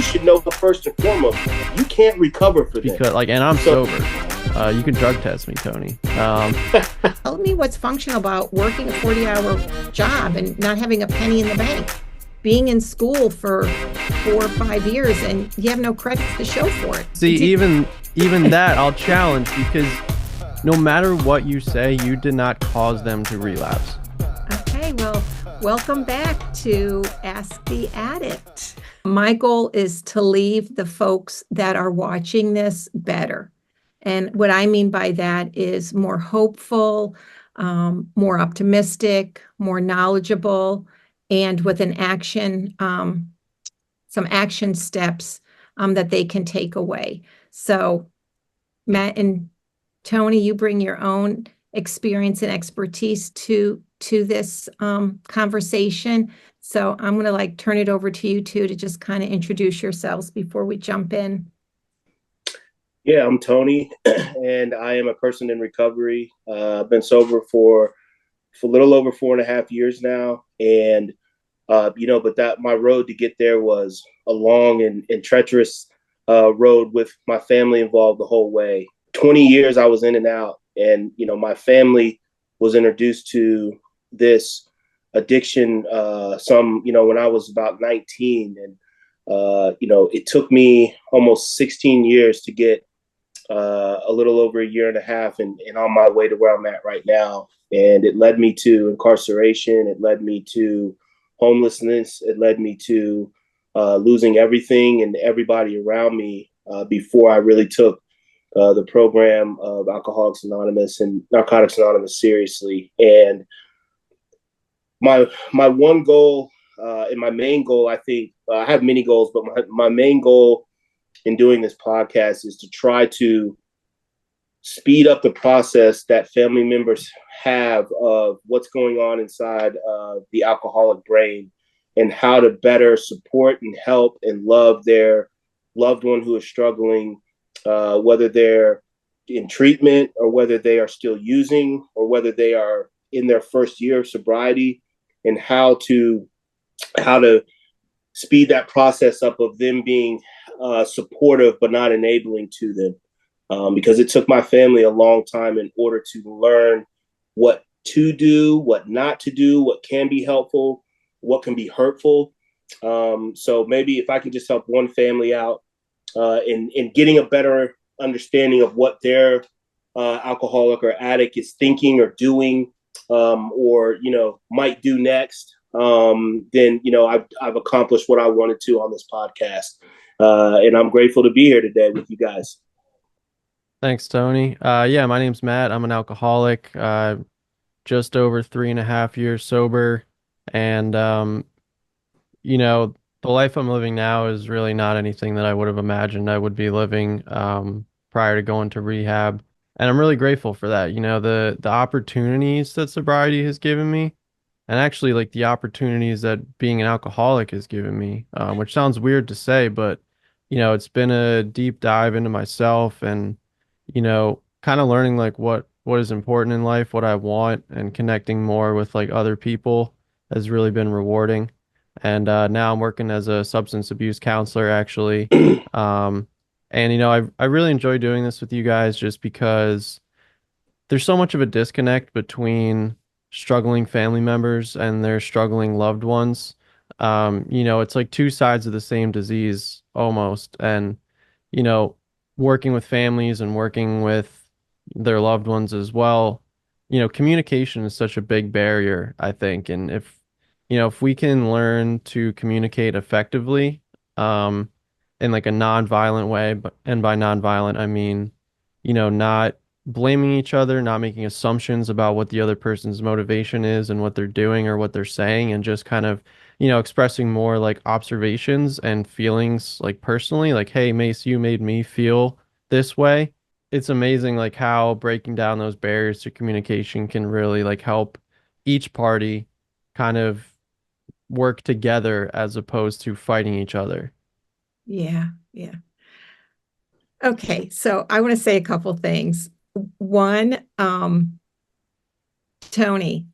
you should know first and foremost, you can't recover for that. Because and I'm sober. You can drug test me, Tony. Tell me what's functional about working a 40-hour job and not having a penny in the bank. Being in school for 4 or 5 years and you have no credits to show for it. See, even that I'll challenge, because no matter what you say, you did not cause them to relapse. Okay, well, welcome back to Ask the Addict. My goal is to leave the folks that are watching this better. And what I mean by that is more hopeful, more optimistic, more knowledgeable, and with an action, some action steps that they can take away. So Matt and Tony, you bring your own experience and expertise to this conversation. So I'm going to turn it over to you two to just kind of introduce yourselves before we jump in. Yeah, I'm Tony, and I am a person in recovery. I've been sober for a little over 4.5 years now, and but that my road to get there was a long and treacherous road with my family involved the whole way. 20 years I was in and out, and my family was introduced to this addiction when I was about 19, and it took me almost 16 years to get a little over 1.5 years and on my way to where I'm at right now. And it led me to incarceration. It led me to homelessness. It led me to losing everything and everybody around me before I really took the program of Alcoholics Anonymous and Narcotics Anonymous seriously. And my one goal and my main goal, I think, I have many goals, but my main goal in doing this podcast is to try to speed up the process that family members have of what's going on inside the alcoholic brain, and how to better support and help and love their loved one who is struggling, whether they're in treatment or whether they are still using or whether they are in their first year of sobriety, and how to speed that process up of them being supportive but not enabling to them, because it took my family a long time in order to learn what to do, what not to do, what can be helpful, what can be hurtful. So maybe if I can just help one family out in getting a better understanding of what their alcoholic or addict is thinking or doing, or might do next, then I've accomplished what I wanted to on this podcast. And I'm grateful to be here today with you guys. Thanks, Tony. Yeah, my name's Matt. I'm an alcoholic, just over 3.5 years sober. And, the life I'm living now is really not anything that I would have imagined I would be living prior to going to rehab. And I'm really grateful for that. The opportunities that sobriety has given me, and actually the opportunities that being an alcoholic has given me, which sounds weird to say, but it's been a deep dive into myself, and kind of learning what is important in life, what I want, and connecting more with other people has really been rewarding. And now I'm working as a substance abuse counselor, actually. And I really enjoy doing this with you guys, just because there's so much of a disconnect between struggling family members and their struggling loved ones. It's like two sides of the same disease almost. And, working with families and working with their loved ones as well, communication is such a big barrier, I think. And if we can learn to communicate effectively, in a non-violent way, and by non-violent, I mean, not blaming each other, not making assumptions about what the other person's motivation is and what they're doing or what they're saying, and just kind of, expressing more observations and feelings, personally, hey, Mace, you made me feel this way. It's amazing, how breaking down those barriers to communication can really help each party kind of work together as opposed to fighting each other. Yeah. Okay, so I want to say a couple things. One, Tony,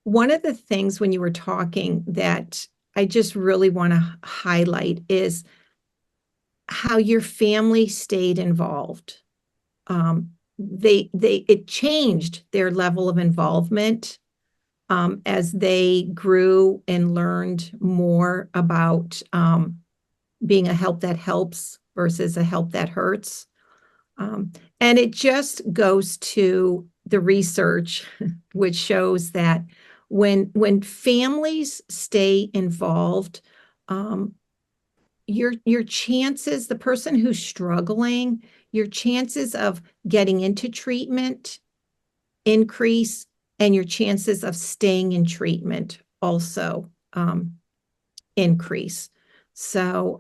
one of the things when you were talking that I just really want to highlight is how your family stayed involved. It changed their level of involvement as they grew and learned more about being a help that helps versus a help that hurts. And it just goes to the research, which shows that when families stay involved, your chances, the person who's struggling, your chances of getting into treatment increase, and your chances of staying in treatment also increase. So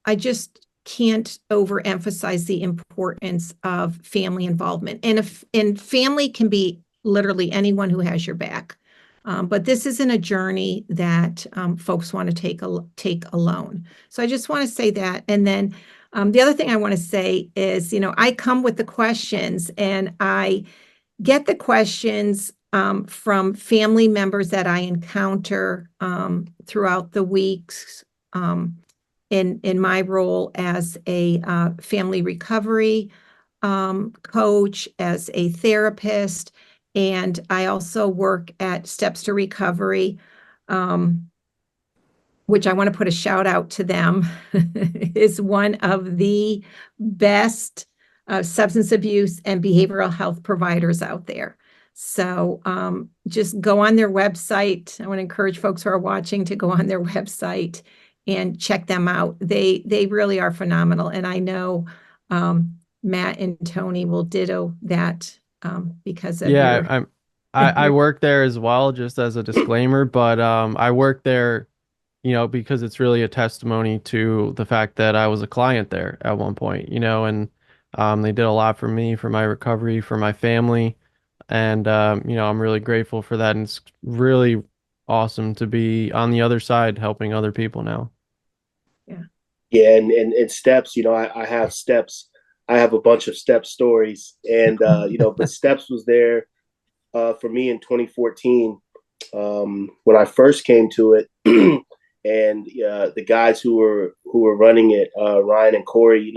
I just can't overemphasize the importance of family involvement. And family can be literally anyone who has your back. But this isn't a journey that folks want to take alone. So I just want to say that. And then the other thing I want to say is, I come with the questions, and I get the questions from family members that I encounter throughout the weeks in my role as a family recovery coach, as a therapist, and I also work at Steps to Recovery, which I want to put a shout out to them, is one of the best substance abuse and behavioral health providers out there. So just go on their website. I want to encourage folks who are watching to go on their website and check them out. They really are phenomenal. And I know Matt and Tony will ditto that because of I work there as well, just as a disclaimer, but I work there, because it's really a testimony to the fact that I was a client there at one point, and they did a lot for me, for my recovery, for my family. And, I'm really grateful for that. And it's really awesome to be on the other side helping other people now. Yeah. Yeah. And steps, I have steps. I have a bunch of step stories, and, but steps was there for me in 2014 when I first came to it. And the guys who were running it, Ryan and Corey,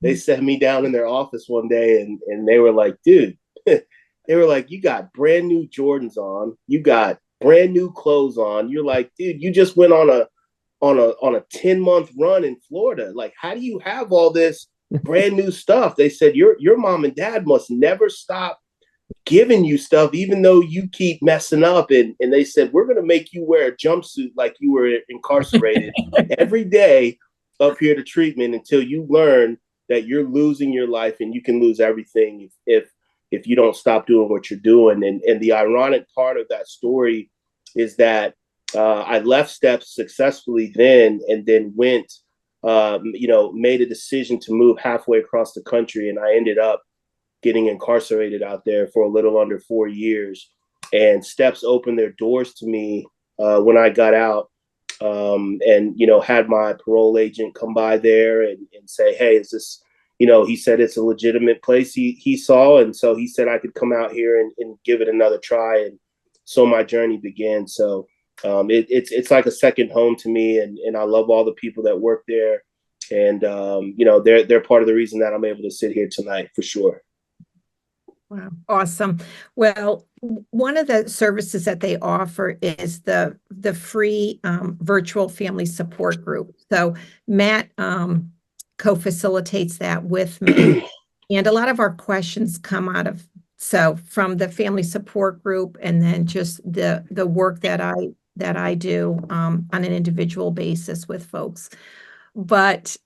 they set me down in their office one day, and they were like, dude, they were like, you got brand new Jordans on, you got brand new clothes on. You're like, dude, you just went on a 10-month run in Florida. Like, how do you have all this brand new stuff? They said, your mom and dad must never stop giving you stuff, even though you keep messing up. And they said, we're going to make you wear a jumpsuit like you were incarcerated every day up here to treatment until you learn that you're losing your life, and you can lose everything if you don't stop doing what you're doing. And the ironic part of that story is that I left Steps successfully then, and then went, made a decision to move halfway across the country. And I ended up getting incarcerated out there for a little under 4 years. And Steps opened their doors to me when I got out, and, had my parole agent come by there and say, hey, is this, he said it's a legitimate place he saw. And so he said I could come out here and give it another try. And so my journey began. So it's like a second home to me. And I love all the people that work there. And, they're part of the reason that I'm able to sit here tonight, for sure. Wow. Awesome. Well, one of the services that they offer is the free virtual family support group. So Matt co-facilitates that with me. And a lot of our questions come out of, from the family support group, and then just the work that I do on an individual basis with folks. But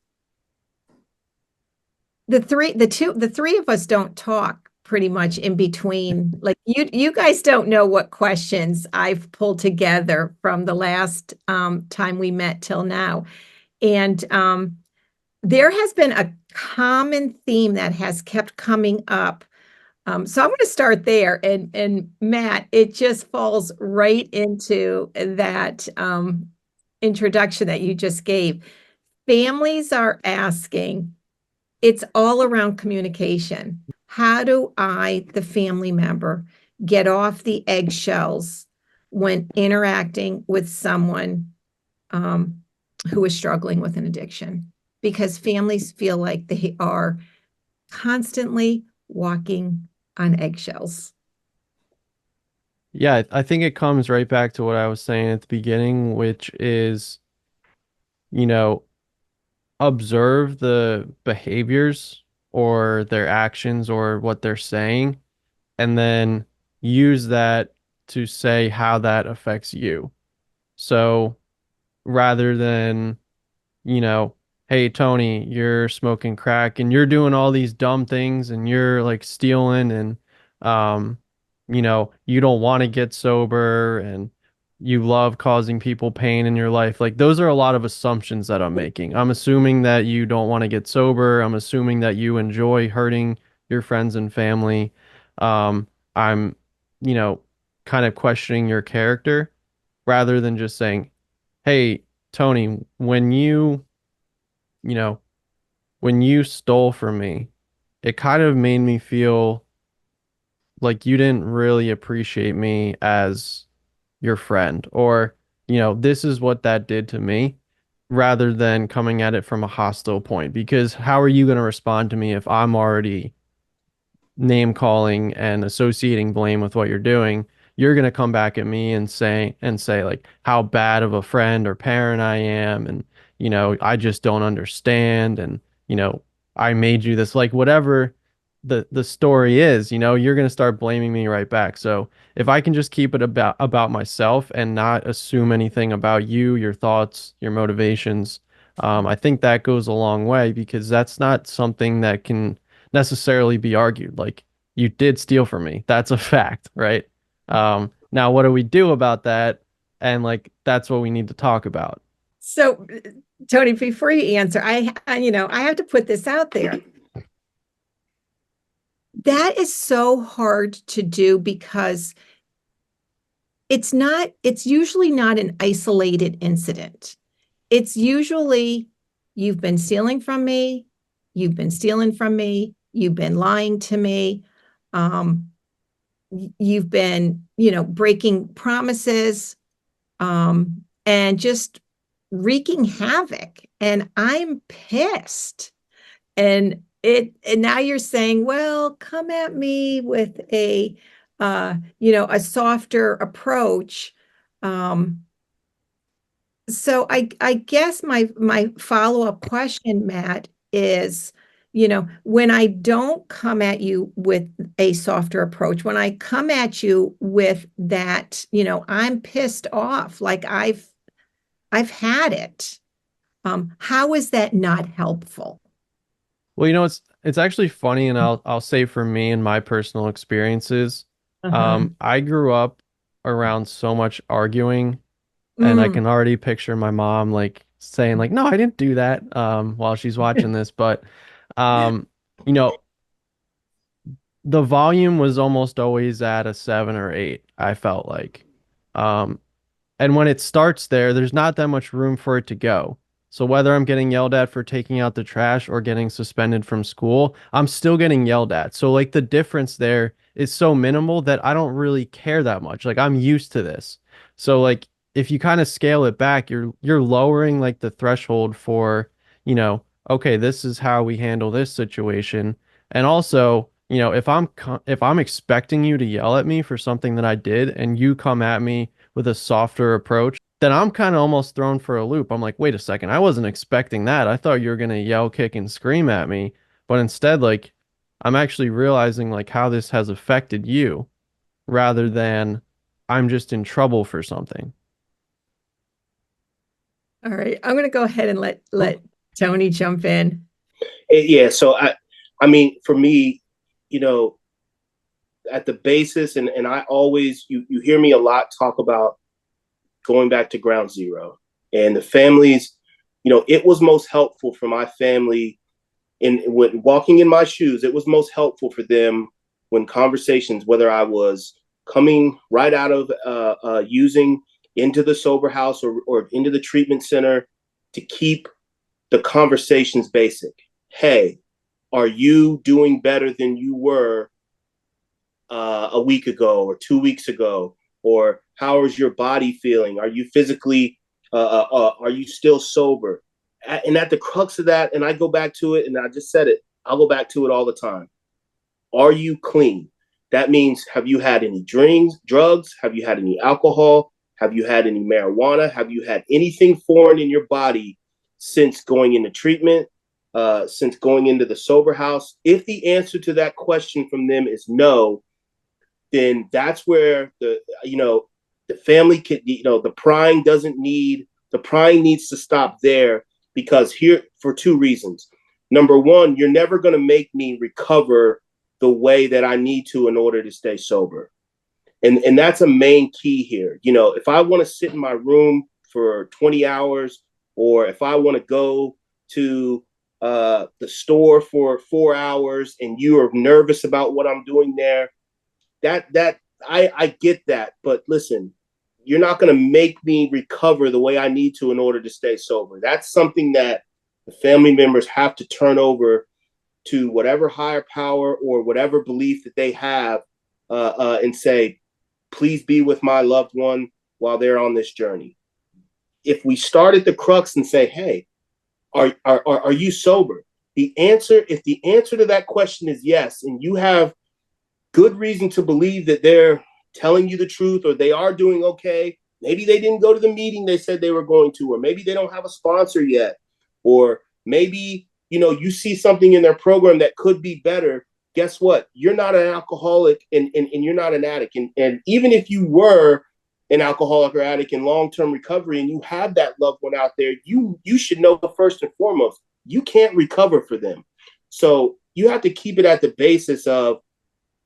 the three of us don't talk pretty much in between. Like you guys don't know what questions I've pulled together from the last time we met till now. And there has been a common theme that has kept coming up. So I'm going to start there. And Matt, it just falls right into that introduction that you just gave. Families are asking, it's all around communication. How do I, the family member, get off the eggshells when interacting with someone who is struggling with an addiction? because families feel like they are constantly walking on eggshells. Yeah, I think it comes right back to what I was saying at the beginning, which is, you know, observe the behaviors or their actions or what they're saying, and then use that to say how that affects you. So rather than, hey, Tony, you're smoking crack and you're doing all these dumb things and you're like stealing and, um, you don't want to get sober and you love causing people pain in your life. Like those are a lot of assumptions that I'm making. I'm assuming that you don't want to get sober. I'm assuming that you enjoy hurting your friends and family. I'm, you know, kind of questioning your character rather than just saying, hey, Tony, you know, when you stole from me, it kind of made me feel like you didn't really appreciate me as your friend, or, this is what that did to me, rather than coming at it from a hostile point. Because how are you going to respond to me if I'm already name calling and associating blame with what you're doing? You're going to come back at me and say like how bad of a friend or parent I am, and I just don't understand, and you know I made you this, like whatever the story is, you're going to start blaming me right back. So if I can just keep it about myself and not assume anything about you, your thoughts, your motivations, I think that goes a long way, because that's not something that can necessarily be argued. Like, you did steal from me. That's a fact, right? Now what do we do about that? And like, that's what we need to talk about. So, Tony, before you answer, I have to put this out there. That is so hard to do because it's usually not an isolated incident. It's usually, you've been stealing from me, you've been stealing from me, you've been lying to me, you've been, breaking promises, and just wreaking havoc. And I'm pissed. And now you're saying, well, come at me with a softer approach. So I guess my follow-up question, Matt, is, when I don't come at you with a softer approach, when I come at you with that, I'm pissed off, like I've had it. How is that not helpful? Well, it's actually funny, and I'll say for me and my personal experiences, Uh-huh. I grew up around so much arguing, and I Mm. can already picture my mom like saying like, "No, I didn't do that," while she's watching this. But um, you know, the volume was almost always at a 7 or 8, I felt like. Um, and when it starts there, there's not that much room for it to go. So whether I'm getting yelled at for taking out the trash or getting suspended from school, I'm still getting yelled at. So like the difference there is so minimal that I don't really care that much. Like, I'm used to this. So like, if you kind of scale it back, you're lowering like the threshold for, okay, this is how we handle this situation. And also, if I'm expecting you to yell at me for something that I did, and you come at me with a softer approach, then I'm kind of almost thrown for a loop. I'm like, wait a second, I wasn't expecting that. I thought you were gonna yell, kick, and scream at me. But instead, like, I'm actually realizing like how this has affected you, rather than I'm just in trouble for something. All right, I'm going to go ahead and let Tony jump in. Yeah. So I mean, for me, you know, at the basis, and I always, you hear me a lot talk about going back to ground zero, and the families, it was most helpful for my family in when walking in my shoes. It was most helpful for them when conversations, whether I was coming right out of using into the sober house, or into the treatment center, to keep the conversations basic. Hey, are you doing better than you were a week ago or 2 weeks ago? Or how is your body feeling? Are you physically, are you still sober? and at the crux of that, and I go back to it, and I just said it, I'll go back to it all the time. Are you clean? That means, have you had any drugs? Have you had any alcohol? Have you had any marijuana? Have you had anything foreign in your body since going into treatment, since going into the sober house? If the answer to that question from them is no, then that's where the family can, the prying needs to stop there, because here, for two reasons. Number one, you're never going to make me recover the way that I need to in order to stay sober. And that's a main key here. If I want to sit in my room for 20 hours, or if I want to go to the store for 4 hours and you are nervous about what I'm doing there, I get that. But listen, you're not going to make me recover the way I need to in order to stay sober. That's something that the family members have to turn over to whatever higher power or whatever belief that they have, and say, please be with my loved one while they're on this journey. If we start at the crux and say, hey, are you sober? If the answer to that question is yes, and you have good reason to believe that they're telling you the truth, or they are doing okay, maybe they didn't go to the meeting they said they were going to, or maybe they don't have a sponsor yet, or maybe you see something in their program that could be better. Guess what? You're not an alcoholic, and you're not an addict. And even if you were an alcoholic or addict in long-term recovery and you have that loved one out there, you should know, first and foremost, you can't recover for them. So you have to keep it at the basis of,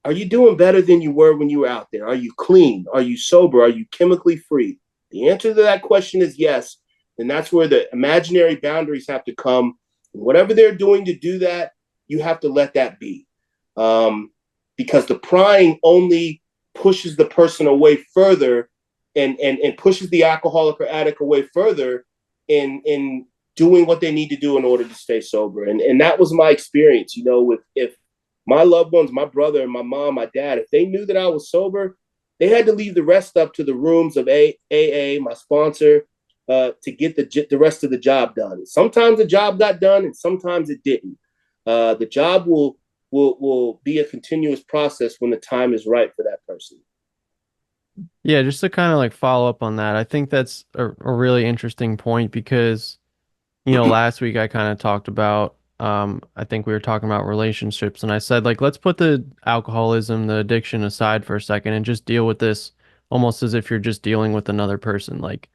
are you doing better than you were when you were out there? Are you clean? Are you sober? Are you chemically free? The answer to that question is yes. And that's where the imaginary boundaries have to come. Whatever they're doing to do that, you have to let that be. Because the prying only pushes the person away further, and pushes the alcoholic or addict away further in doing what they need to do in order to stay sober. And that was my experience, if my loved ones, my brother, my mom, my dad, if they knew that I was sober, they had to leave the rest up to the rooms of AA, my sponsor, to get the rest of the job done. Sometimes the job got done and sometimes it didn't. The job will be a continuous process when the time is right for that person. Yeah, just to kind of like follow up on that, I think that's a really interesting point, because, last week I kind of talked about, I think we were talking about relationships, and I said, like, let's put the alcoholism, the addiction aside for a second and just deal with this almost as if you're just dealing with another person. Like,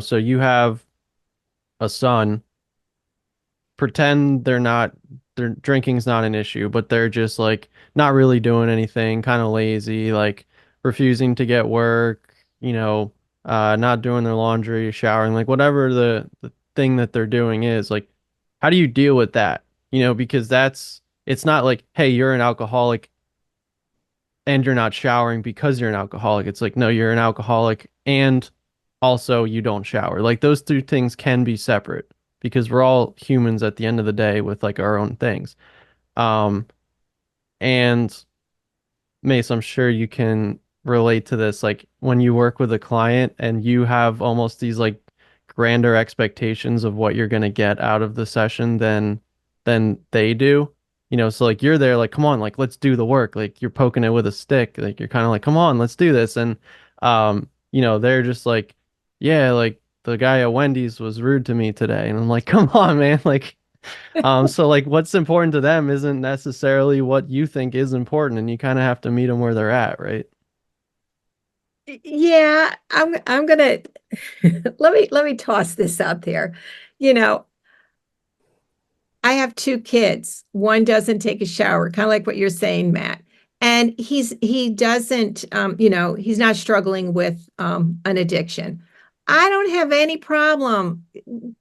so you have a son, pretend their drinking's not an issue, but they're just like not really doing anything, kind of lazy, like refusing to get work, not doing their laundry, showering, like whatever the thing that they're doing is. Like, how do you deal with that? Because it's not like, hey, you're an alcoholic and you're not showering because you're an alcoholic. It's like, no, you're an alcoholic and also you don't shower. Like, those two things can be separate, because we're all humans at the end of the day with like our own things. And Mace, I'm sure you can relate to this. Like, when you work with a client and you have almost these like grander expectations of what you're going to get out of the session than they do. So like you're there like, come on, like let's do the work. Like, you're poking it with a stick. Like, you're kind of like, come on, let's do this. And they're just like, yeah, like the guy at Wendy's was rude to me today. And I'm like, come on, man. Like, so like what's important to them isn't necessarily what you think is important, and you kind of have to meet them where they're at, right? Yeah, I'm gonna let me toss this out there. You know, I have two kids. One doesn't take a shower, kind of like what you're saying, Matt. And he doesn't, he's not struggling with an addiction. I don't have any problem.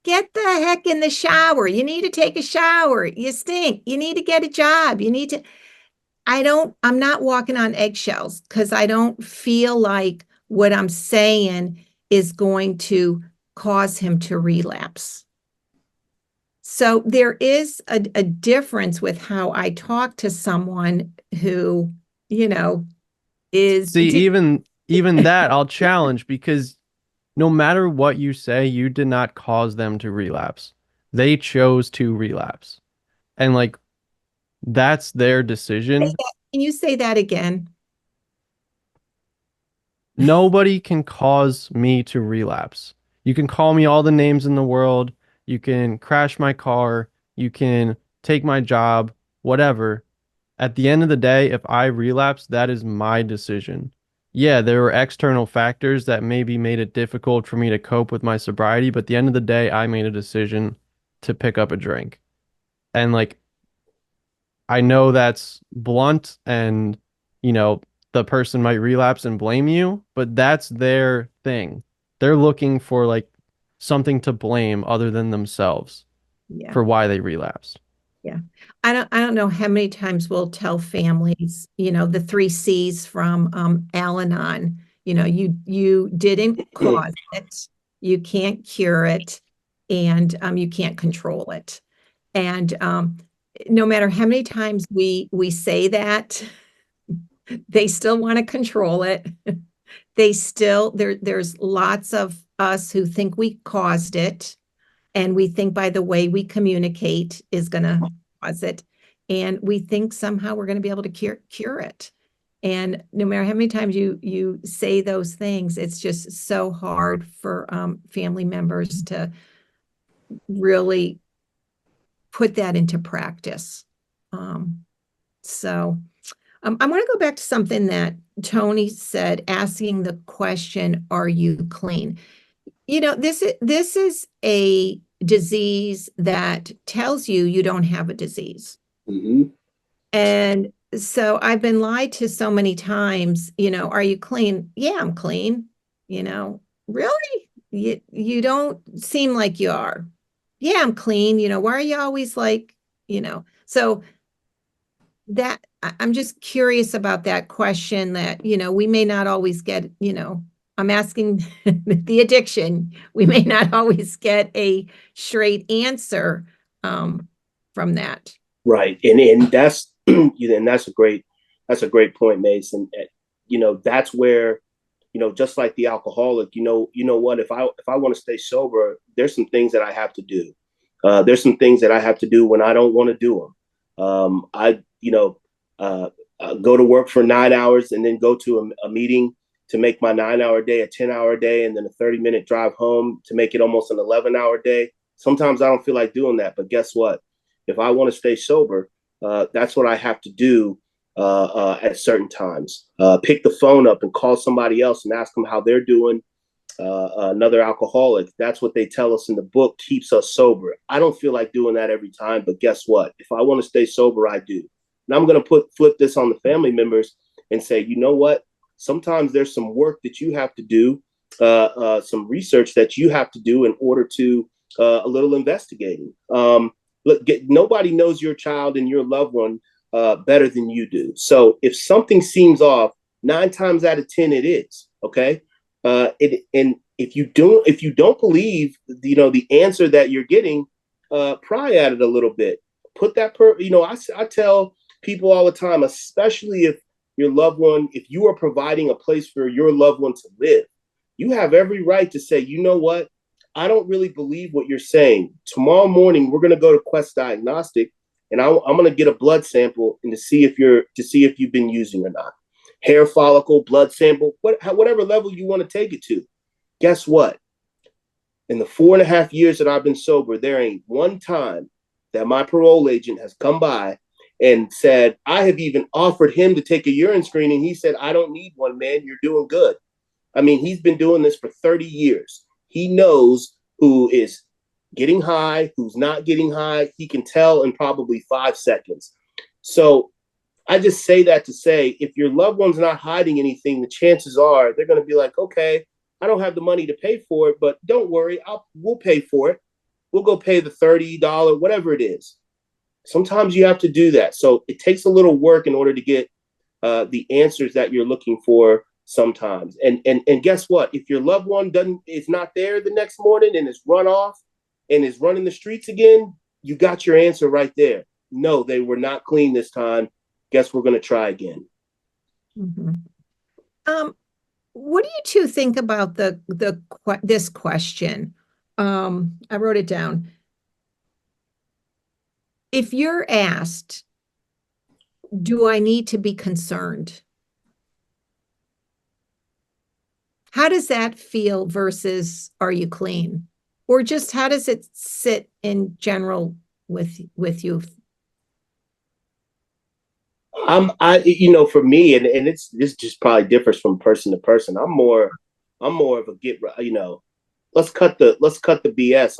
Get the heck in the shower. You need to take a shower. You stink. You need to get a job. I'm not walking on eggshells, because I don't feel like what I'm saying is going to cause him to relapse. So there is a difference with how I talk to someone who, is. See, even that I'll challenge, because no matter what you say, you did not cause them to relapse. They chose to relapse. And like that's their decision. Can you say that again? Nobody can cause me to relapse. You can call me all the names in the world. You can crash my car. You can take my job, whatever. At the end of the day, if I relapse, that is my decision. Yeah, there were external factors that maybe made it difficult for me to cope with my sobriety, but at the end of the day, I made a decision to pick up a drink. And like, I know that's blunt and, you know, the person might relapse and blame you, but that's their thing. They're looking for like something to blame other than themselves Yeah. for why they relapsed. Yeah. I don't know how many times we'll tell families, the 3 C's from Al-Anon, you didn't cause it, you can't cure it, and you can't control it. And no matter how many times we say that, they still want to control it. There's lots of us who think we caused it, and we think by the way we communicate is going to cause it, and we think somehow we're going to be able to cure it. And no matter how many times you say those things, it's just so hard for family members to really put that into practice. So I want to go back to something that Tony said, asking the question, "Are you clean?" This is a disease that tells you you don't have a disease. Mm-hmm. And so I've been lied to so many times, "Are you clean?" "Yeah, I'm clean." "Really? You don't seem like you are." "Yeah, I'm clean." "Why are you always like," so that I'm just curious about that question that, we may not always get, I'm asking the addiction, we may not always get a straight answer from that. Right. And that's and that's a great point, Mason. That's where, just like the alcoholic, what, if I want to stay sober, there's some things that I have to do. There's some things that I have to do when I don't want to do them. I go to work for 9 hours and then go to a meeting to make my 9 hour day a 10 hour day, and then a 30-minute drive home to make it almost an 11 hour day. Sometimes I don't feel like doing that, but guess what? If I want to stay sober, that's what I have to do at certain times. Pick the phone up and call somebody else and ask them how they're doing. Another alcoholic, that's what they tell us in the book, keeps us sober. I don't feel like doing that every time, but guess what? If I want to stay sober, I do. And I'm going to flip this on the family members and say, you know what? Sometimes there's some work that you have to do, some research that you have to do in order to a little investigating. Look, nobody knows your child and your loved one better than you do. So if something seems off, 9 times out of 10 it is. Okay, and if you don't believe, the answer that you're getting, pry at it a little bit. Put that I tell people all the time, especially if your loved one, if you are providing a place for your loved one to live, you have every right to say, you know what? I don't really believe what you're saying. Tomorrow morning, we're going to go to Quest Diagnostic, and I'm going to get a blood sample and to see if you've been using or not. Hair follicle, blood sample, whatever level you want to take it to. Guess what? In the 4.5 years that I've been sober, there ain't one time that my parole agent has come by and said, I have even offered him to take a urine screening. He said, I don't need one, man. You're doing good. I mean, he's been doing this for 30 years. He knows who is getting high, who's not getting high. He can tell in probably 5 seconds. So I just say that to say, if your loved one's not hiding anything, the chances are they're going to be like, okay, I don't have the money to pay for it, but don't worry, we'll pay for it. We'll go pay the $30, whatever it is. Sometimes you have to do that. So it takes a little work in order to get the answers that you're looking for sometimes. And guess what? If your loved one is not there the next morning and is run off and is running the streets again, you got your answer right there. No, they were not clean this time. Guess we're going to try again. Mm-hmm. What do you two think about this question? I wrote it down. if you're asked, do I need to be concerned? How does that feel versus are you clean? Or just how does it sit in general with you? For me, and this just probably differs from person to person. I'm more of a let's cut the BS.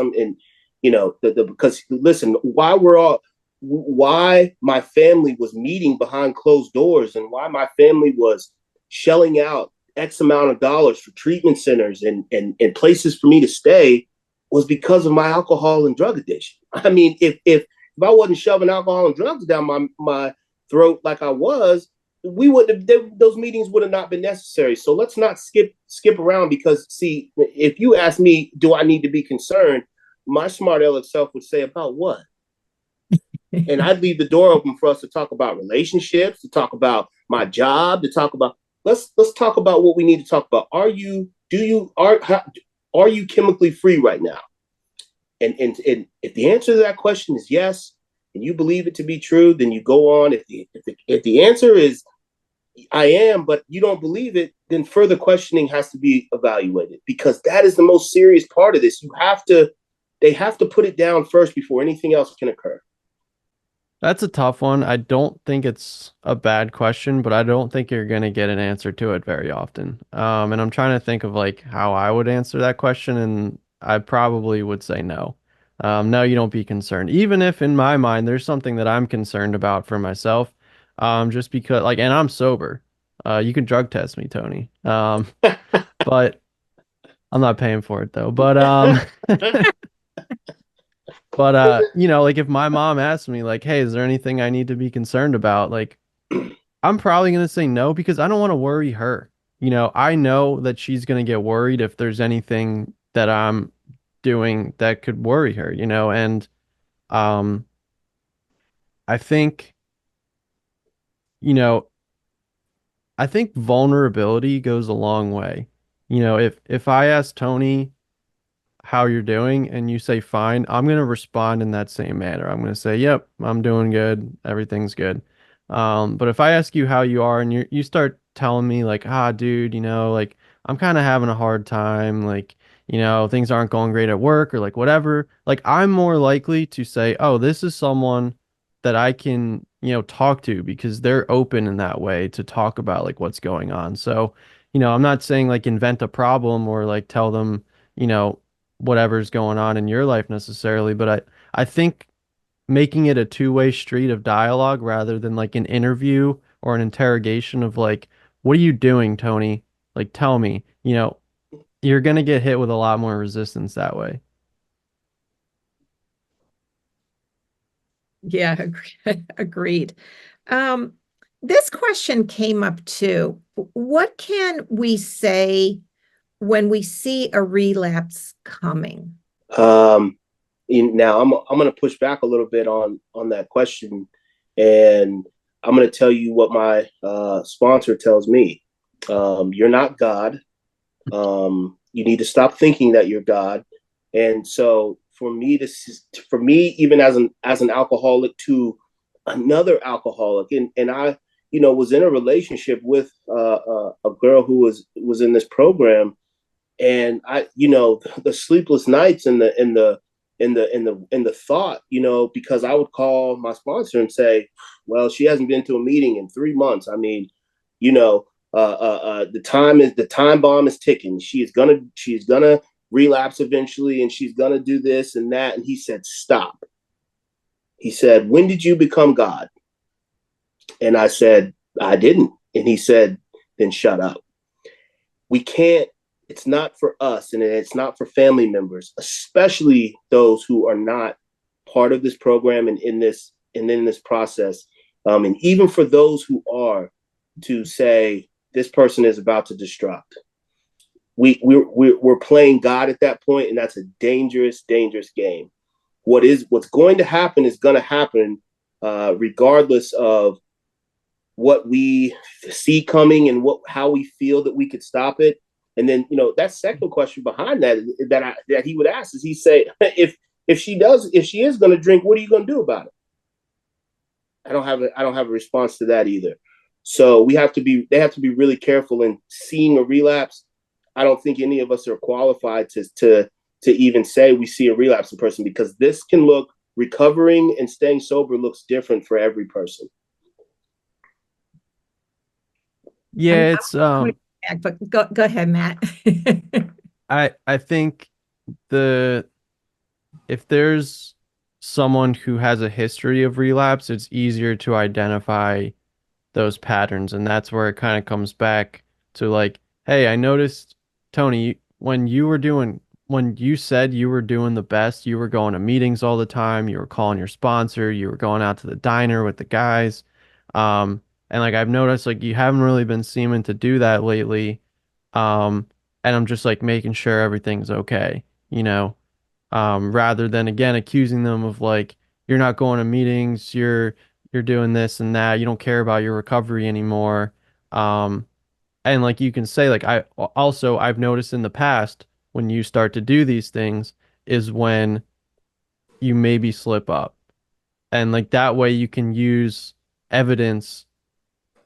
Because listen, why my family was meeting behind closed doors and why my family was shelling out X amount of dollars for treatment centers and places for me to stay was because of my alcohol and drug addiction. I mean, if I wasn't shoving alcohol and drugs down my throat like I was, those meetings would have not been necessary. So let's not skip around, because see, if you ask me, do I need to be concerned? My smart aleck self would say, about what? And I'd leave the door open for us to talk about relationships, to talk about my job, to talk about let's talk about what we need to talk about. Are you chemically free right now? And if the answer to that question is yes, and you believe it to be true, then you go on. If the answer is I am, but you don't believe it, then further questioning has to be evaluated, because that is the most serious part of this. They have to put it down first before anything else can occur. That's a tough one. I don't think it's a bad question, but I don't think you're going to get an answer to it very often. And I'm trying to think of like how I would answer that question, and I probably would say no. No, you don't be concerned. Even if in my mind there's something that I'm concerned about for myself, just because like, and I'm sober. You can drug test me, Tony. But I'm not paying for it though. But like if my mom asked me like, "Hey, is there anything I need to be concerned about?" Like I'm probably going to say no, because I don't want to worry her. I know that she's going to get worried if there's anything that I'm doing that could worry her, and um I think, you know, I think vulnerability goes a long way. If I ask Tony how you're doing and you say fine, I'm going to respond in that same manner. I'm going to say, "Yep, I'm doing good. Everything's good." But if I ask you how you are and you start telling me like, dude, like I'm kind of having a hard time, like, things aren't going great at work or like whatever, like I'm more likely to say, "Oh, this is someone that I can, talk to," because they're open in that way to talk about like what's going on. So, I'm not saying like invent a problem or like tell them, you know, whatever's going on in your life necessarily, but I think making it a two-way street of dialogue rather than like an interview or an interrogation of like, "What are you doing, Tony? Like, tell me," you're gonna get hit with a lot more resistance that way. Yeah, agreed. Um, this question came up too. What can we say when we see a relapse coming? Now I'm going to push back a little bit on that question, and I'm going to tell you what my sponsor tells me. You're not God. You need to stop thinking that you're God. And so for me, even as an alcoholic to another alcoholic, and I was in a relationship with a girl who was in this program, and the sleepless nights and the thought, because I would call my sponsor and say, well, she hasn't been to a meeting in 3 months. I mean, the time bomb is ticking. She's gonna relapse eventually, and she's gonna do this and that. And he said, stop. He said, when did you become God? And I said, I didn't. And he said, then shut up. We can't. It's not for us, and it's not for family members, especially those who are not part of this program and in this process, and even for those who are, to say this person is about to destruct. We're playing God at that point, and that's a dangerous game. What's going to happen is going to happen, regardless of what we see coming and how we feel that we could stop it. And then, that second question behind that he would ask is, he say, if she is going to drink, what are you going to do about it? I don't have a response to that either. So they have to be really careful in seeing a relapse. I don't think any of us are qualified to even say we see a relapsing person, because this can look, recovering and staying sober looks different for every person. Yeah, it's I'm back, but go ahead, Matt. I think the if there's someone who has a history of relapse, it's easier to identify those patterns. And that's where it kind of comes back to like, hey, I noticed, Tony, when you said you were doing the best, you were going to meetings all the time, you were calling your sponsor, you were going out to the diner with the guys. And like I've noticed like you haven't really been seeming to do that lately. Um, and I'm just like making sure everything's okay, you know, rather than again accusing them of like, you're not going to meetings, you're doing this and that, you don't care about your recovery anymore. Um, and like you can say like I've noticed in the past when you start to do these things is when you maybe slip up. And like that way you can use evidence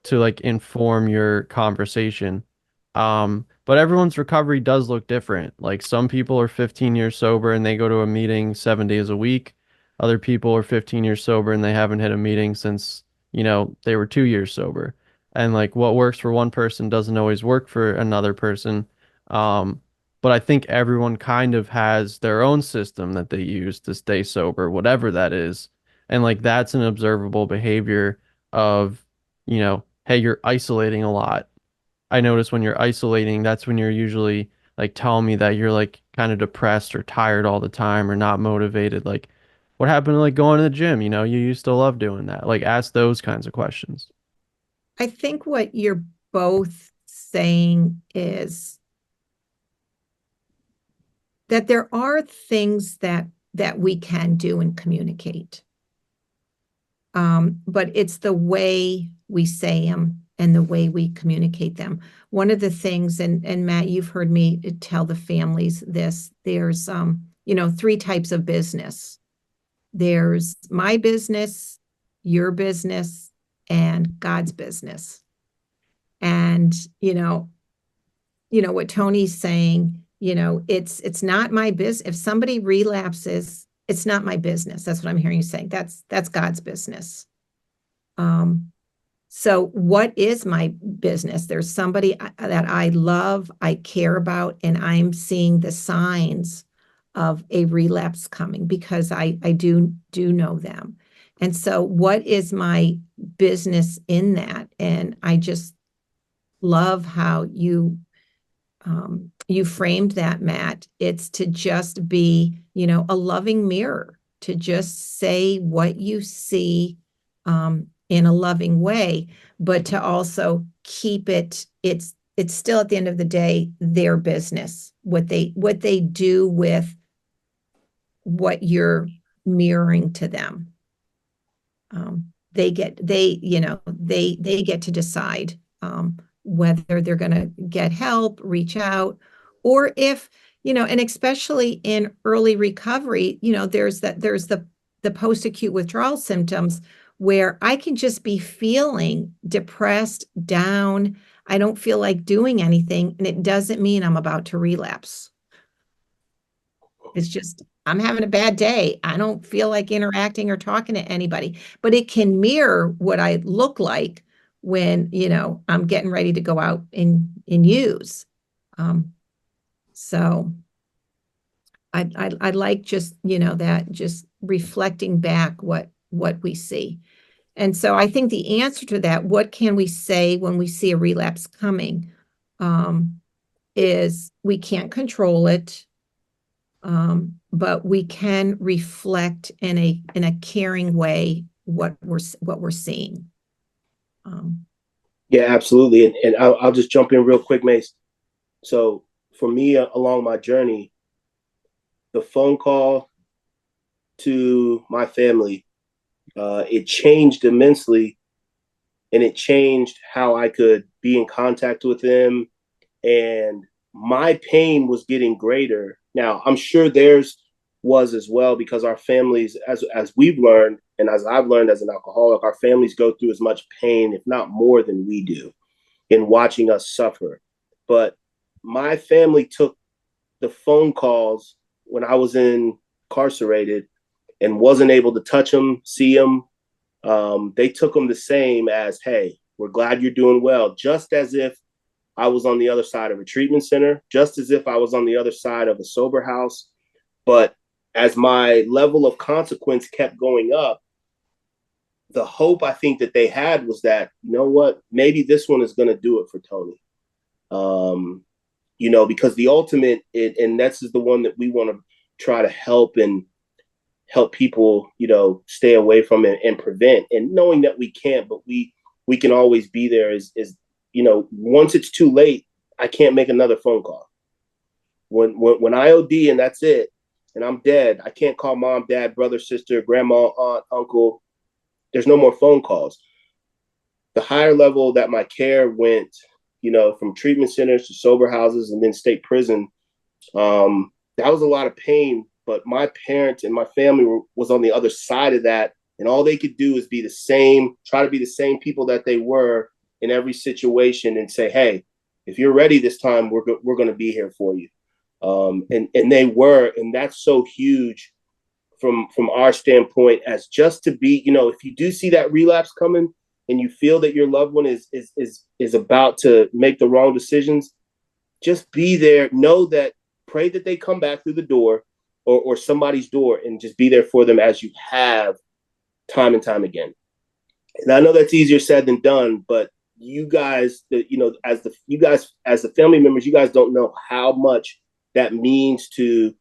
to like inform your conversation. But everyone's recovery does look different. Like some people are 15 years sober and they go to a meeting 7 days a week. Other people are 15 years sober and they haven't hit a meeting since, they were 2 years sober. And like what works for one person doesn't always work for another person. Um, but I think everyone kind of has their own system that they use to stay sober, whatever that is. And like that's an observable behavior of, hey, you're isolating a lot. I notice when you're isolating, that's when you're usually like telling me that you're like kind of depressed or tired all the time or not motivated. Like, what happened to like going to the gym? You used to love doing that. Like, ask those kinds of questions. I think what you're both saying is that there are things that we can do and communicate. But it's the way we say them and the way we communicate them. One of the things, and Matt, you've heard me tell the families this, there's, three types of business. There's my business, your business, and God's business. And, what Tony's saying, it's not my business. If somebody relapses, it's not my business. That's what I'm hearing you saying. That's God's business. So what is my business? There's somebody that I love, I care about, and I'm seeing the signs of a relapse coming because I do know them. And so what is my business in that? And I just love how you framed that, Matt. It's to just be, a loving mirror, to just say what you see in a loving way, but to also keep it's still at the end of the day their business, what they do with what you're mirroring to them. They get to decide whether they're going to get help, reach out, or if, and especially in early recovery, there's the post-acute withdrawal symptoms where I can just be feeling depressed, down. I don't feel like doing anything, and it doesn't mean I'm about to relapse. It's just, I'm having a bad day. I don't feel like interacting or talking to anybody, but it can mirror what I look like when, I'm getting ready to go out and use. So I like just, that just reflecting back what we see. And so I think the answer to that, what can we say when we see a relapse coming, is we can't control it. But we can reflect in a caring way what we're seeing. Yeah, absolutely. And I'll just jump in real quick, Mace. So for me, along my journey, the phone call to my family, it changed immensely, and it changed how I could be in contact with them. And my pain was getting greater. Now, I'm sure theirs was as well, because our families, as we've learned, and as I've learned as an alcoholic, our families go through as much pain, if not more, than we do in watching us suffer. But my family took the phone calls when I was incarcerated and wasn't able to touch them, see them. They took them the same as, hey, we're glad you're doing well, just as if I was on the other side of a treatment center, just as if I was on the other side of a sober house. But as my level of consequence kept going up, the hope I think that they had was that, you know what, maybe this one is going to do it for Tony. Because the ultimate, and this is the one that we want to try to help people, stay away from and prevent, and knowing that we can't, but we can always be there is, once it's too late, I can't make another phone call. When I OD and that's it, and I'm dead, I can't call mom, dad, brother, sister, grandma, aunt, uncle. There's no more phone calls. The higher level that my care went, from treatment centers to sober houses and then state prison, that was a lot of pain. But my parents and my family was on the other side of that. And all they could do is try to be the same people that they were in every situation and say, hey, if you're ready this time, we're going to be here for you. And they were, and that's so huge from our standpoint, as just to be, if you do see that relapse coming and you feel that your loved one is about to make the wrong decisions, just be there. Know that, pray that they come back through the door or somebody's door, and just be there for them as you have time and time again. And I know that's easier said than done, but you guys, as the family members, you guys don't know how much that means to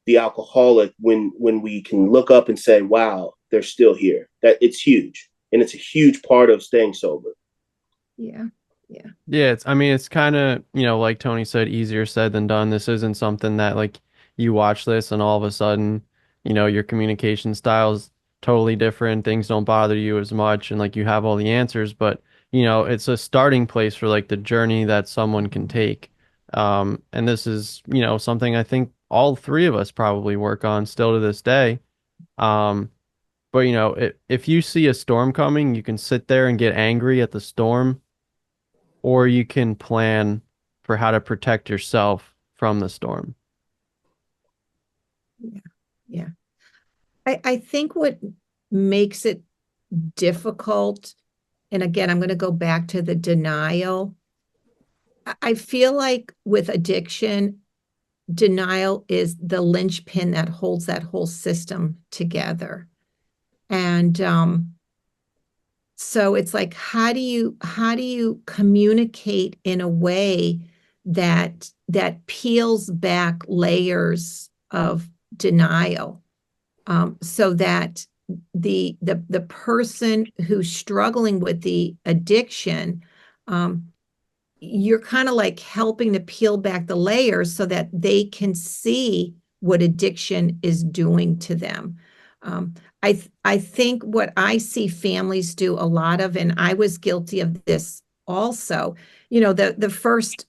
the alcoholic when we can look up and say, wow, they're still here. That it's huge. And it's a huge part of staying sober. Yeah. It's kind of, like Tony said, easier said than done. This isn't something that, like, you watch this and all of a sudden, your communication style is totally different. Things don't bother you as much, and like you have all the answers, but it's a starting place for like the journey that someone can take. And this is, something I think all three of us probably work on still to this day. But if you see a storm coming, you can sit there and get angry at the storm, or you can plan for how to protect yourself from the storm. Yeah. I think what makes it difficult, and again, I'm going to go back to the denial. I feel like with addiction, denial is the linchpin that holds that whole system together. And so it's like, how do you communicate in a way that peels back layers of denial, so that the person who's struggling with the addiction, you're kind of like helping to peel back the layers so that they can see what addiction is doing to them. I think what I see families do a lot of, and I was guilty of this also, the first,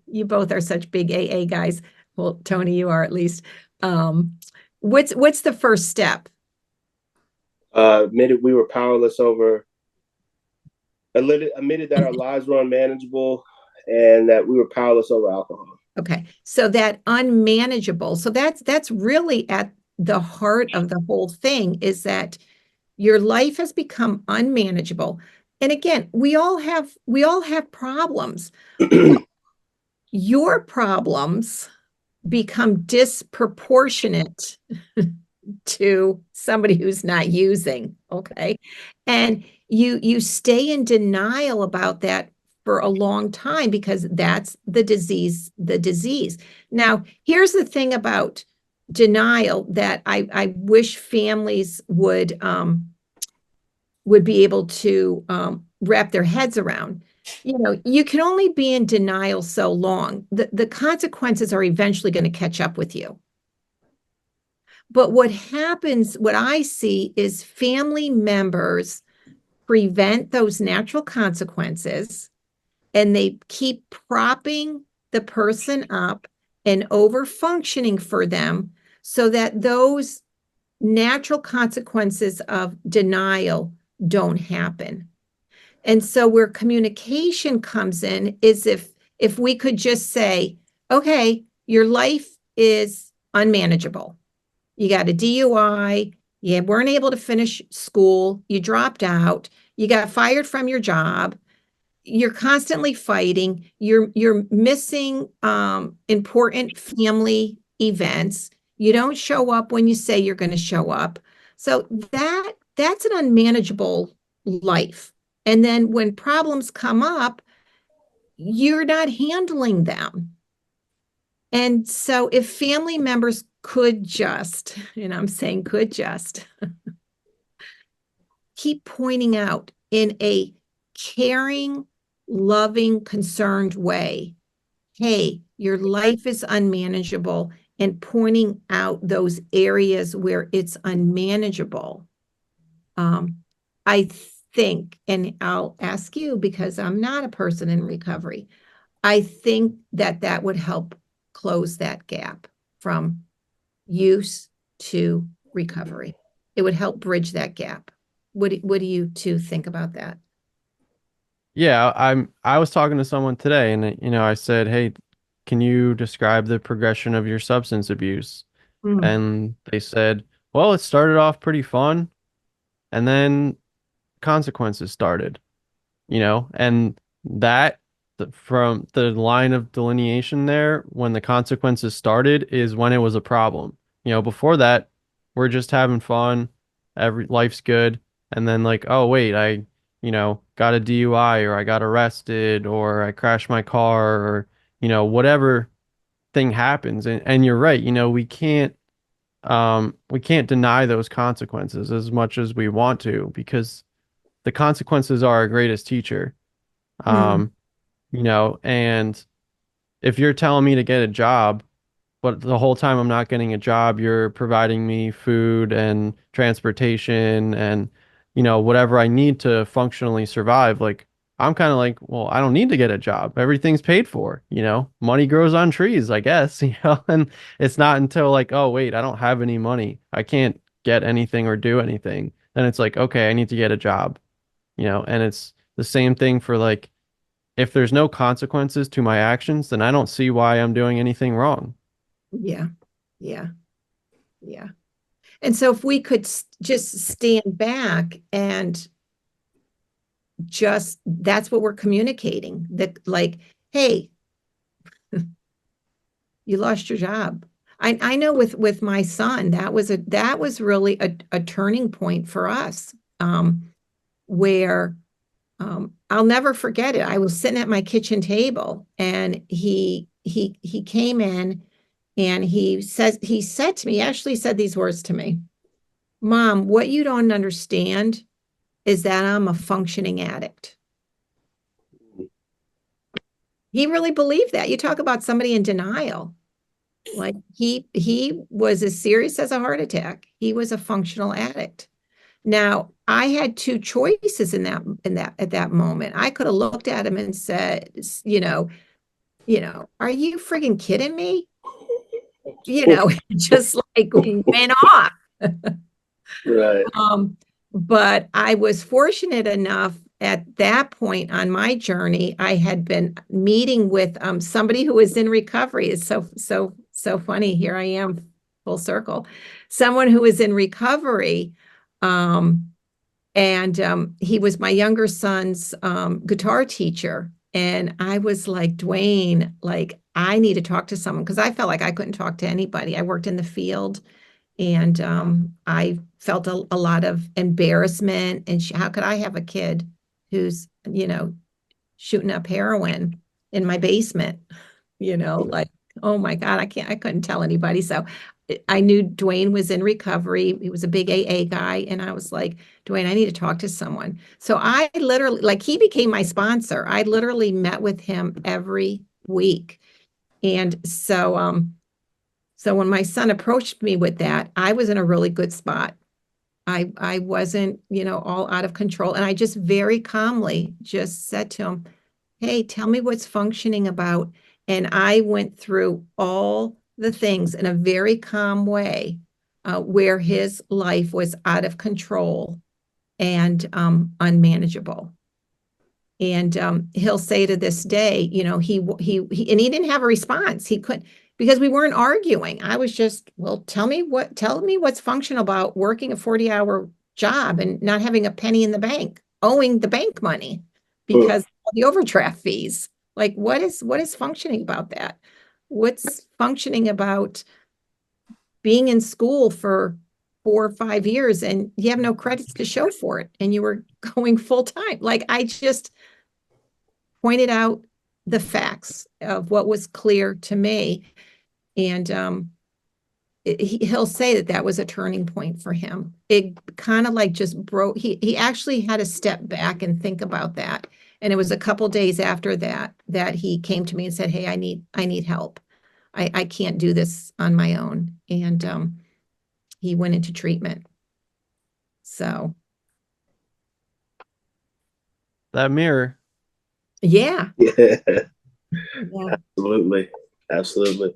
you both are such big AA guys. Well, Tony, you are at least. What's the first step? Admitted we were powerless over, admitted that our lives were unmanageable and that we were powerless over alcohol. Okay. So that unmanageable. So that's really at the heart of the whole thing, is that your life has become unmanageable. And again, we all have problems. Your problems become disproportionate to somebody who's not using. Okay. And you stay in denial about that for a long time, because that's the disease. Now, here's the thing about denial that I wish families would be able to wrap their heads around. You can only be in denial so long. The consequences are eventually going to catch up with you. But what I see is family members prevent those natural consequences, and they keep propping the person up and over functioning for them, so that those natural consequences of denial don't happen. And so where communication comes in is if we could just say, okay, your life is unmanageable. You got a DUI, you weren't able to finish school, you dropped out, you got fired from your job, you're constantly fighting, you're missing important family events, you don't show up when you say you're going to show up. So that's an unmanageable life. And then when problems come up, you're not handling them. And so if family members could just, and I'm saying could just, keep pointing out in a caring, loving, concerned way, hey, your life is unmanageable, and pointing out those areas where it's unmanageable. I think, and I'll ask you because I'm not a person in recovery, I think that would help close that gap from use to recovery. It would help bridge that gap. What do you two think about that? Yeah, I was talking to someone today and I said, "Hey, can you describe the progression of your substance abuse?" Mm. And they said, "Well, it started off pretty fun and then consequences started." And that from the line of delineation there, when the consequences started is when it was a problem. Before that, we're just having fun, life's good, and then like, oh wait, I, got a DUI or I got arrested or I crashed my car or, whatever thing happens. And you're right, we can't deny those consequences as much as we want to because the consequences are our greatest teacher. Mm. Um, and if you're telling me to get a job, but the whole time I'm not getting a job, you're providing me food and transportation and, whatever I need to functionally survive, like I'm kind of like, well, I don't need to get a job. Everything's paid for, money grows on trees, I guess, and it's not until like, oh, wait, I don't have any money. I can't get anything or do anything. Then it's like, okay, I need to get a job, and it's the same thing for like, if there's no consequences to my actions, then I don't see why I'm doing anything wrong. Yeah, yeah, yeah. And so if we could just stand back and just, that's what we're communicating, that like, hey, you lost your job. I know with my son, that was really a turning point for us, where I'll never forget it. I was sitting at my kitchen table and he came in and he said to me, he actually said these words to me, Mom, what you don't understand is that I'm a functioning addict. He really believed that. You talk about somebody in denial. Like he was as serious as a heart attack. He was a functional addict. Now, I had two choices in that at that moment. I could have looked at him and said, are you friggin' kidding me? Just like went off. Right. But I was fortunate enough at that point on my journey, I had been meeting with somebody who was in recovery. It's so funny. Here I am, full circle. Someone who was in recovery, and he was my younger son's guitar teacher. And I was like, Dwayne, like, I need to talk to someone because I felt like I couldn't talk to anybody. I worked in the field and I felt a lot of embarrassment. And how could I have a kid who's, shooting up heroin in my basement? Like, oh my God, I couldn't tell anybody. So I knew Dwayne was in recovery. He was a big AA guy. And I was like, Dwayne, I need to talk to someone. So I literally, like, he became my sponsor. I literally met with him every week. And so when my son approached me with that, I was in a really good spot. I wasn't, all out of control. And I just very calmly just said to him, hey, tell me what's functioning about. And I went through all the things in a very calm way where his life was out of control and unmanageable. And he'll say to this day, you know, he and he didn't have a response. He couldn't, because we weren't arguing. I was just, well, tell me what's functional about working a 40-hour job and not having a penny in the bank, owing the bank money because of the overdraft fees. Like, what is functioning about that? What's functioning about being in school for 4 or 5 years and you have no credits to show for it and you were going full time? Like, I just pointed out the facts of what was clear to me. And he'll say that was a turning point for him. It kind of like just broke. He actually had to step back and think about that. And it was a couple days after that he came to me and said, "Hey, I need help. I can't do this on my own." And he went into treatment. So that mirror. Yeah. Yeah. Yeah. Absolutely.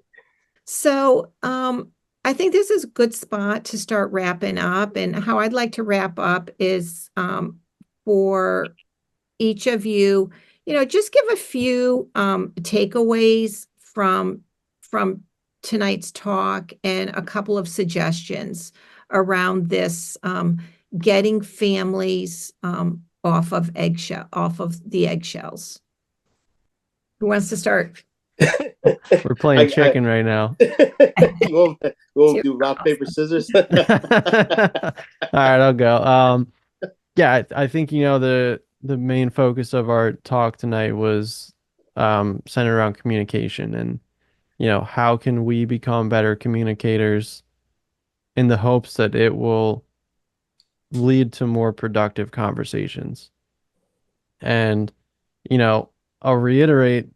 So I think this is a good spot to start wrapping up. And how I'd like to wrap up is for each of you, you know, just give a few takeaways from tonight's talk and a couple of suggestions around this getting families off of the eggshells. Who wants to start? We're playing chicken right now. You won't do rock, paper, scissors? All right, I'll go. Yeah, I think, you know, the main focus of our talk tonight was centered around communication and, you know, how can we become better communicators in the hopes that it will lead to more productive conversations. And, you know, I'll reiterate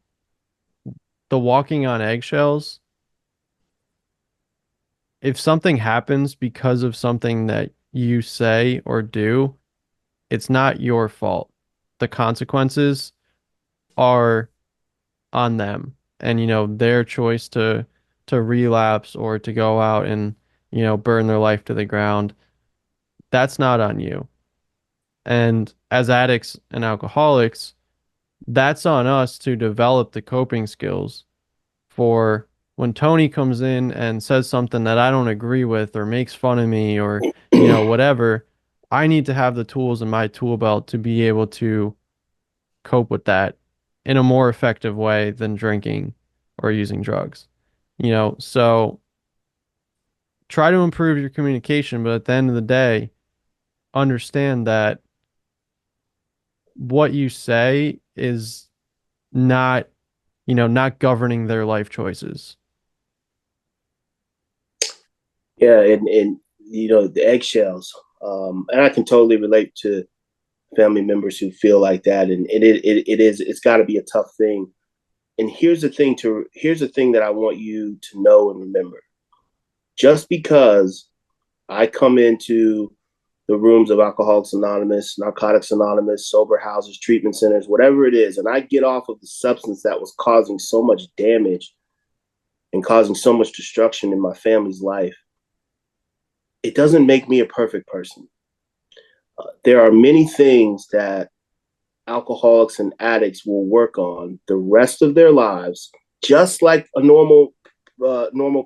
the walking on eggshells. If something happens because of something that you say or do, it's not your fault. The consequences are on them, and, you know, their choice to relapse or to go out and, you know, burn their life to the ground, that's not on you. And as addicts and alcoholics, that's on us to develop the coping skills for when Tony comes in and says something that I don't agree with or makes fun of me or, you know, whatever. I need to have the tools in my tool belt to be able to cope with that in a more effective way than drinking or using drugs. You know, so try to improve your communication, but at the end of the day, understand that what you say is not, you know, not governing their life choices. Yeah, and you know, the eggshells. And I can totally relate to family members who feel like that, and it's got to be a tough thing. And here's the thing that I want you to know and remember. Just because I come into the rooms of Alcoholics Anonymous, Narcotics Anonymous, sober houses, treatment centers, whatever it is, and I get off of the substance that was causing so much damage and causing so much destruction in my family's life, it doesn't make me a perfect person. There are many things that alcoholics and addicts will work on the rest of their lives, just like a normal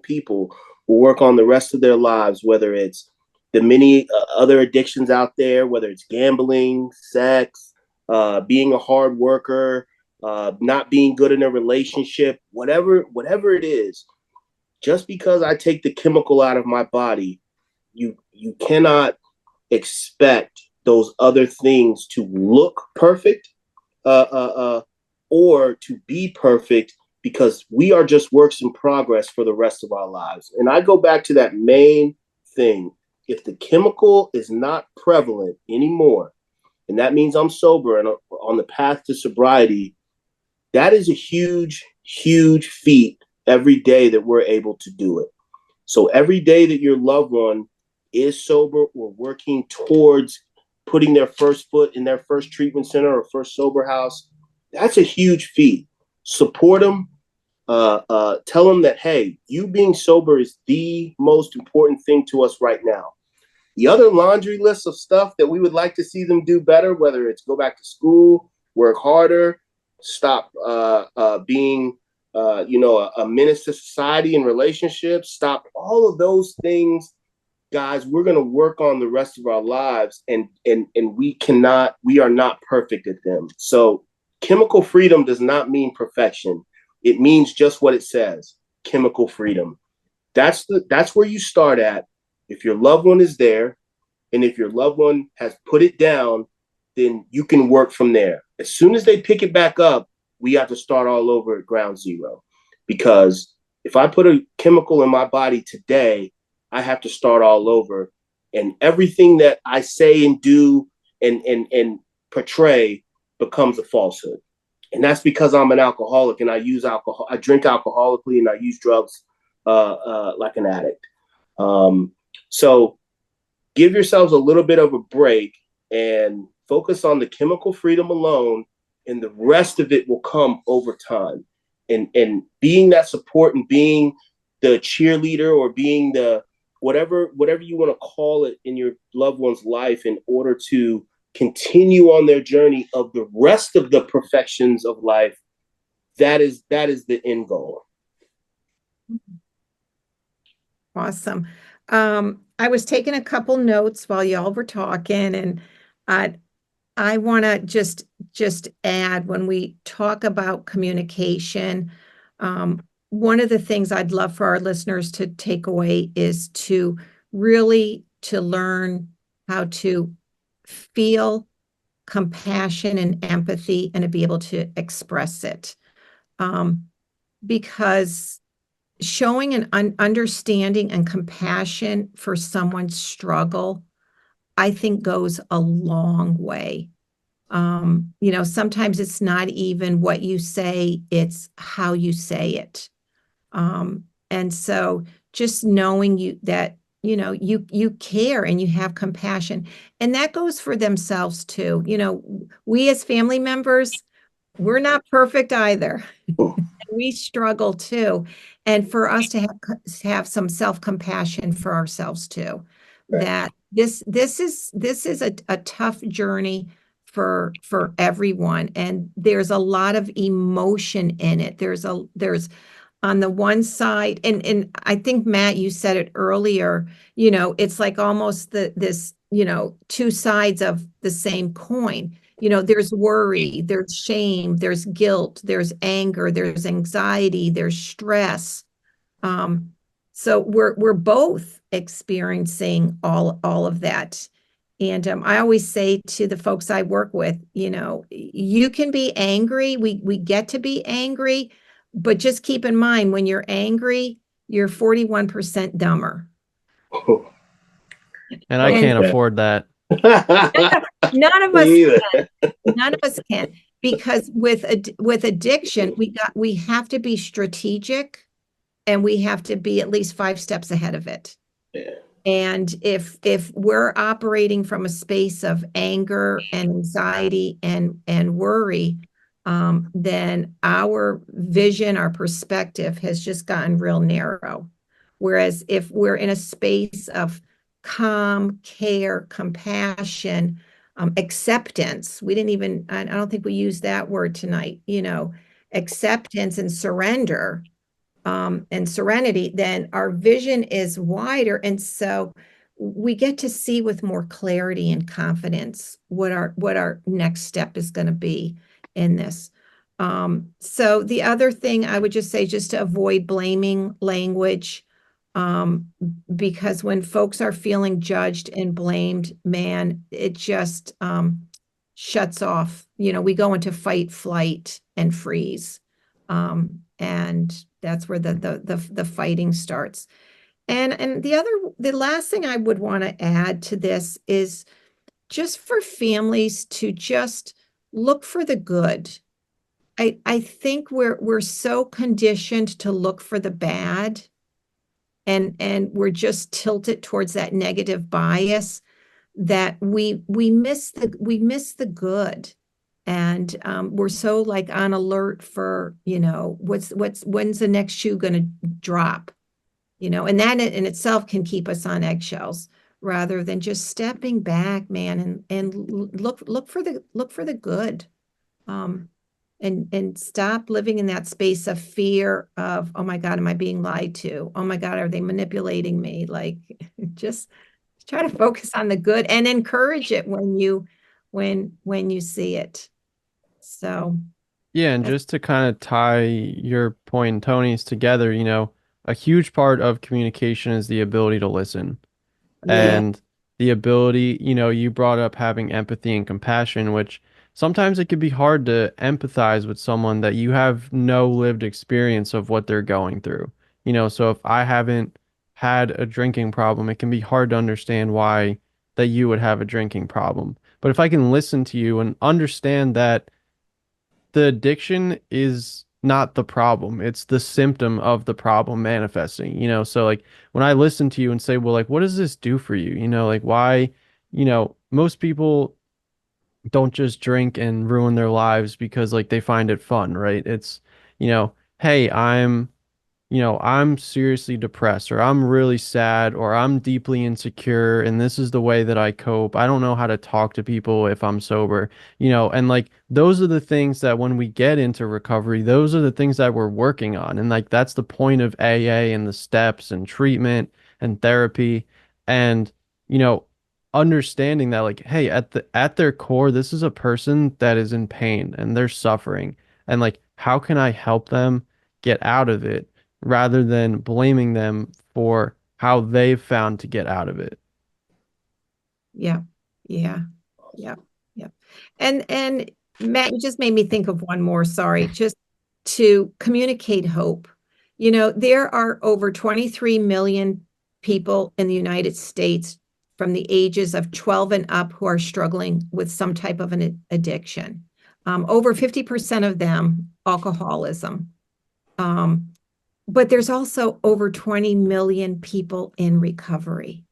people will work on the rest of their lives, whether it's the many other addictions out there, whether it's gambling, sex, being a hard worker, not being good in a relationship, whatever it is. Just because I take the chemical out of my body, you cannot expect those other things to look perfect or to be perfect, because we are just works in progress for the rest of our lives. And I go back to that main thing. If the chemical is not prevalent anymore, and that means I'm sober and on the path to sobriety, that is a huge, huge feat every day that we're able to do it. So every day that your loved one is sober or working towards putting their first foot in their first treatment center or first sober house, that's a huge feat. Support them, tell them that, hey, you being sober is the most important thing to us right now. The other laundry list of stuff that we would like to see them do better, whether it's go back to school, work harder, stop being, a menace to society and relationships, stop all of those things, guys. We're going to work on the rest of our lives, and we are not perfect at them. So chemical freedom does not mean perfection. It means just what it says, chemical freedom. That's where you start at. If your loved one is there, and if your loved one has put it down, then you can work from there. As soon as they pick it back up, we have to start all over at ground zero. Because if I put a chemical in my body today, I have to start all over. And everything that I say and do and portray becomes a falsehood. And that's because I'm an alcoholic and I use alcohol. I drink alcoholically and I use drugs like an addict. So give yourselves a little bit of a break and focus on the chemical freedom alone, and the rest of it will come over time. And being that support and being the cheerleader or being the whatever you want to call it in your loved one's life in order to continue on their journey of the rest of the perfections of life, that is the end goal. Awesome. I was taking a couple notes while y'all were talking, and I want to just add, when we talk about communication, one of the things I'd love for our listeners to take away is to really to learn how to feel compassion and empathy and to be able to express it. Because showing an understanding and compassion for someone's struggle, I think goes a long way. Sometimes it's not even what you say, it's how you say it. And so just knowing that you care and you have compassion, and that goes for themselves too. We as family members, we're not perfect either. We struggle too. And for us to have some self-compassion for ourselves too, Right. that this is a tough journey for everyone. And there's a lot of emotion in it. There's on the one side, and I think, Matt, you said it earlier, it's like almost this two sides of the same coin. There's worry, there's shame, there's guilt, there's anger, there's anxiety, there's stress. So we're both experiencing all of that. And I always say to the folks I work with, you can be angry. We get to be angry, but just keep in mind, when you're angry, you're 41% dumber. And I can't afford that. None of us can. None of us can, because with addiction, we have to be strategic, and we have to be at least 5 steps ahead of it. Yeah. And if we're operating from a space of anger and anxiety and worry, then our vision, our perspective has just gotten real narrow. Whereas if we're in a space of calm, care, compassion, acceptance, I don't think we used that word tonight, acceptance and surrender, and serenity, then our vision is wider. And so we get to see with more clarity and confidence what our next step is going to be in this. So the other thing I would just say, just to avoid blaming language, because when folks are feeling judged and blamed, man, it just shuts off. We go into fight, flight, and freeze. And that's where the fighting starts. And the last thing I would want to add to this is just for families to just look for the good. I think we're so conditioned to look for the bad, and we're just tilted towards that negative bias that we miss the good. And we're so like on alert for, when's the next shoe going to drop, and that in itself can keep us on eggshells rather than just stepping back, man, and look for the good. And stop living in that space of fear of, oh my God, am I being lied to? Oh my God, are they manipulating me? Like, just try to focus on the good and encourage it when you see it. So Yeah, and just to kind of tie your point and Tony's together, a huge part of communication is the ability to listen. yeah, And the ability, you brought up having empathy and compassion, which sometimes it can be hard to empathize with someone that you have no lived experience of what they're going through. So if I haven't had a drinking problem, it can be hard to understand why that you would have a drinking problem. But if I can listen to you and understand that the addiction is not the problem. It's the symptom of the problem manifesting, So like when I listen to you and say, well, like, what does this do for you? Like why, most people don't just drink and ruin their lives because like they find it fun, right? It's, hey, I'm seriously depressed or I'm really sad or I'm deeply insecure and this is the way that I cope. I don't know how to talk to people if I'm sober, and like those are the things that when we get into recovery, those are the things that we're working on. And like that's the point of AA and the steps and treatment and therapy and, you know, understanding that like, hey, at their core, this is a person that is in pain and they're suffering. And like, how can I help them get out of it? Rather than blaming them for how they've found to get out of it. yeah, yeah, yeah, yeah. And Matt, you just made me think of one more, sorry, just to communicate hope. There are over 23 million people in the United States from the ages of 12 and up who are struggling with some type of an addiction. Over 50% of them, alcoholism. But there's also over 20 million people in recovery.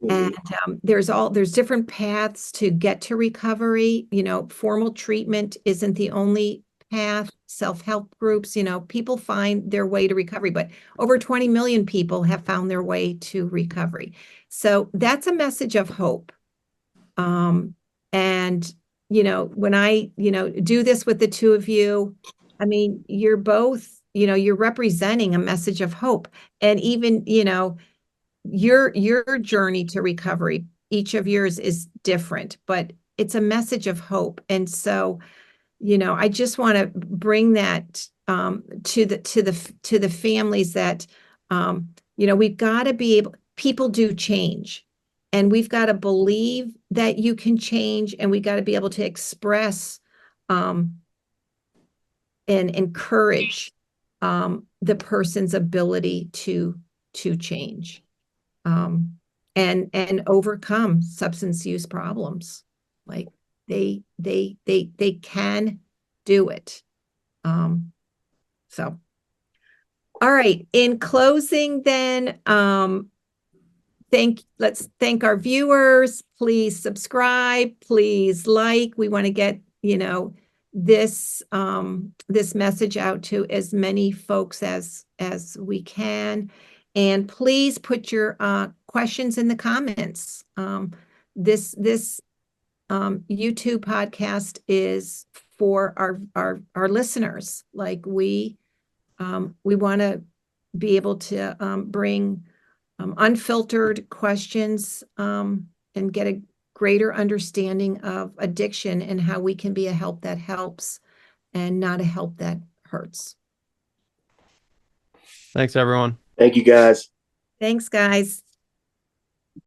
And there's different paths to get to recovery. Formal treatment isn't the only path. Self-help groups, people find their way to recovery, but over 20 million people have found their way to recovery. So that's a message of hope. And when I, do this with the two of you, I mean, you're both, you're representing a message of hope. And even, your journey to recovery, each of yours is different, but it's a message of hope. And so, I just want to bring that to the families that we've got to be able, people do change, and we've got to believe that you can change, and we got to be able to express and encourage the person's ability to change and overcome substance use problems. Like they can do it. So, all right. In closing, then, let's thank our viewers. Please subscribe. Please like. We want to get this this message out to as many folks as we can. Please put your questions in the comments. This YouTube podcast is for our listeners. Like we want to be able to bring unfiltered questions and get a greater understanding of addiction and how we can be a help that helps and not a help that hurts. Thanks, everyone. Thank you, guys. Thanks, guys.